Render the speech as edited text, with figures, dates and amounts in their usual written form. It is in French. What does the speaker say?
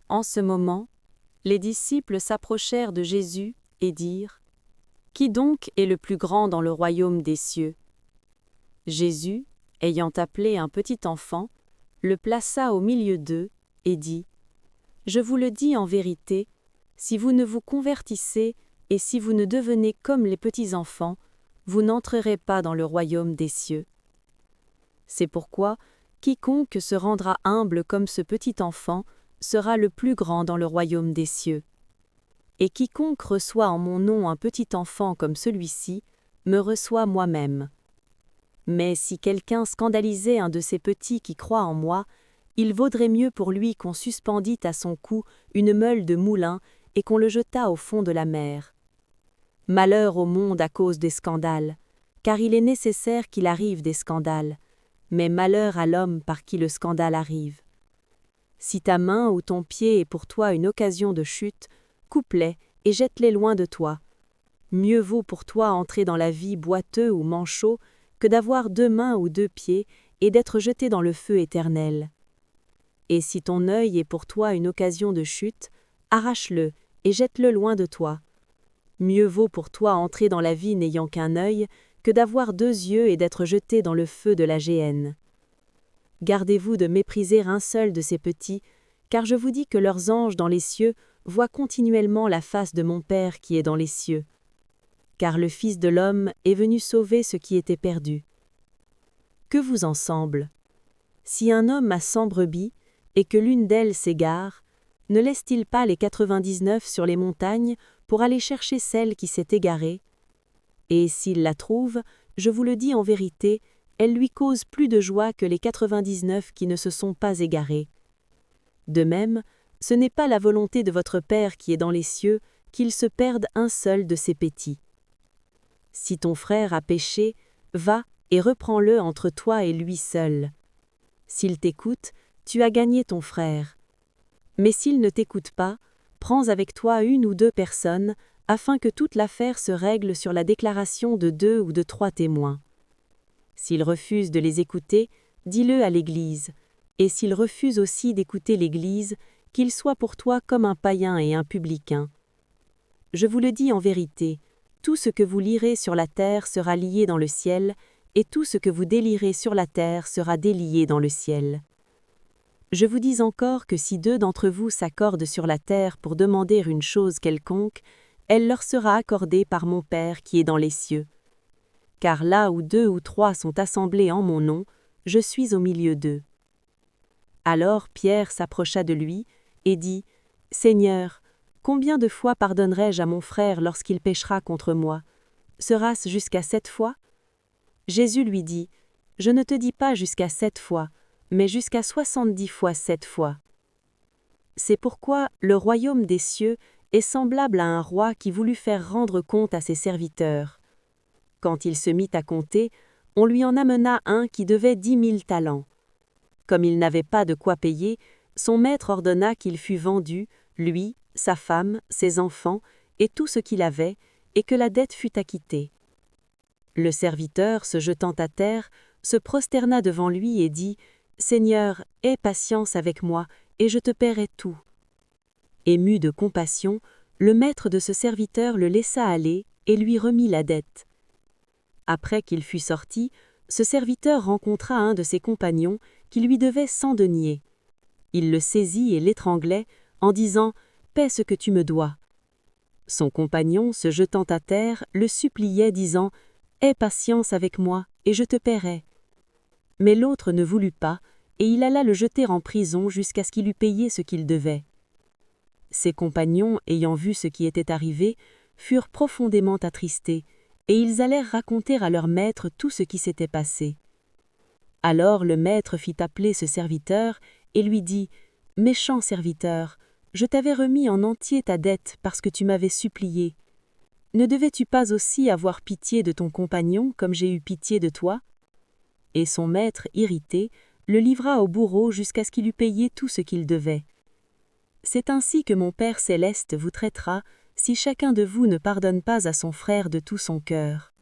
En ce moment, les disciples s'approchèrent de Jésus et dirent : « Qui donc est le plus grand dans le royaume des cieux ? » Jésus, ayant appelé un petit enfant, le plaça au milieu d'eux et dit : « Je vous le dis en vérité, si vous ne vous convertissez et si vous ne devenez comme les petits enfants, vous n'entrerez pas dans le royaume des cieux. C'est pourquoi quiconque se rendra humble comme ce petit enfant sera le plus grand dans le royaume des cieux. Et quiconque reçoit en mon nom un petit enfant comme celui-ci, me reçoit moi-même. Mais si quelqu'un scandalisait un de ces petits qui croient en moi, il vaudrait mieux pour lui qu'on suspendît à son cou une meule de moulin et qu'on le jetât au fond de la mer. Malheur au monde à cause des scandales, car il est nécessaire qu'il arrive des scandales, mais malheur à l'homme par qui le scandale arrive. Si ta main ou ton pied est pour toi une occasion de chute, coupe-les et jette-les loin de toi. Mieux vaut pour toi entrer dans la vie boiteux ou manchot que d'avoir 2 mains ou 2 pieds et d'être jeté dans le feu éternel. Et si ton œil est pour toi une occasion de chute, arrache-le et jette-le loin de toi. Mieux vaut pour toi entrer dans la vie n'ayant qu'un œil que d'avoir 2 yeux et d'être jeté dans le feu de la géhenne. Gardez-vous de mépriser un seul de ces petits, car je vous dis que leurs anges dans les cieux voient continuellement la face de mon Père qui est dans les cieux. Car le Fils de l'homme est venu sauver ce qui était perdu. Que vous en semble ? Si un homme a 100 brebis, et que l'une d'elles s'égare, ne laisse-t-il pas les 99 sur les montagnes pour aller chercher celle qui s'est égarée ? Et s'il la trouve, je vous le dis en vérité, elle lui cause plus de joie que les 99 qui ne se sont pas égarés. De même, ce n'est pas la volonté de votre Père qui est dans les cieux qu'il se perde un seul de ses petits. Si ton frère a péché, va et reprends-le entre toi et lui seul. S'il t'écoute, tu as gagné ton frère. Mais s'il ne t'écoute pas, prends avec toi 1 ou 2 personnes, afin que toute l'affaire se règle sur la déclaration de 2 ou de 3 témoins. S'il refuse de les écouter, dis-le à l'Église, et s'il refuse aussi d'écouter l'Église, qu'il soit pour toi comme un païen et un publicain. Je vous le dis en vérité, tout ce que vous lirez sur la terre sera lié dans le ciel, et tout ce que vous délierez sur la terre sera délié dans le ciel. Je vous dis encore que si 2 d'entre vous s'accordent sur la terre pour demander une chose quelconque, elle leur sera accordée par mon Père qui est dans les cieux. Car là où 2 ou 3 sont assemblés en mon nom, je suis au milieu d'eux. Alors Pierre s'approcha de lui et dit : « Seigneur, combien de fois pardonnerai-je à mon frère lorsqu'il péchera contre moi ? Sera-ce jusqu'à 7 fois ? » Jésus lui dit : « Je ne te dis pas jusqu'à 7 fois, mais jusqu'à 70 fois 7 fois. » C'est pourquoi le royaume des cieux est semblable à un roi qui voulut faire rendre compte à ses serviteurs. Quand il se mit à compter, on lui en amena un qui devait 10 000 talents. Comme il n'avait pas de quoi payer, son maître ordonna qu'il fût vendu, lui, sa femme, ses enfants, et tout ce qu'il avait, et que la dette fût acquittée. Le serviteur, se jetant à terre, se prosterna devant lui et dit : « Seigneur, aie patience avec moi, et je te paierai tout. » Ému de compassion, le maître de ce serviteur le laissa aller et lui remit la dette. Après qu'il fut sorti, ce serviteur rencontra un de ses compagnons qui lui devait 100 deniers. Il le saisit et l'étranglait en disant : « Paie ce que tu me dois. » Son compagnon, se jetant à terre, le suppliait, disant : « Aie patience avec moi, et je te paierai. » Mais l'autre ne voulut pas, et il alla le jeter en prison jusqu'à ce qu'il eût payé ce qu'il devait. Ses compagnons, ayant vu ce qui était arrivé, furent profondément attristés, et ils allèrent raconter à leur maître tout ce qui s'était passé. Alors le maître fit appeler ce serviteur et lui dit : « Méchant serviteur, je t'avais remis en entier ta dette parce que tu m'avais supplié. Ne devais-tu pas aussi avoir pitié de ton compagnon comme j'ai eu pitié de toi ?» Et son maître, irrité, le livra au bourreau jusqu'à ce qu'il eût payé tout ce qu'il devait. C'est ainsi que mon Père céleste vous traitera si chacun de vous ne pardonne pas à son frère de tout son cœur.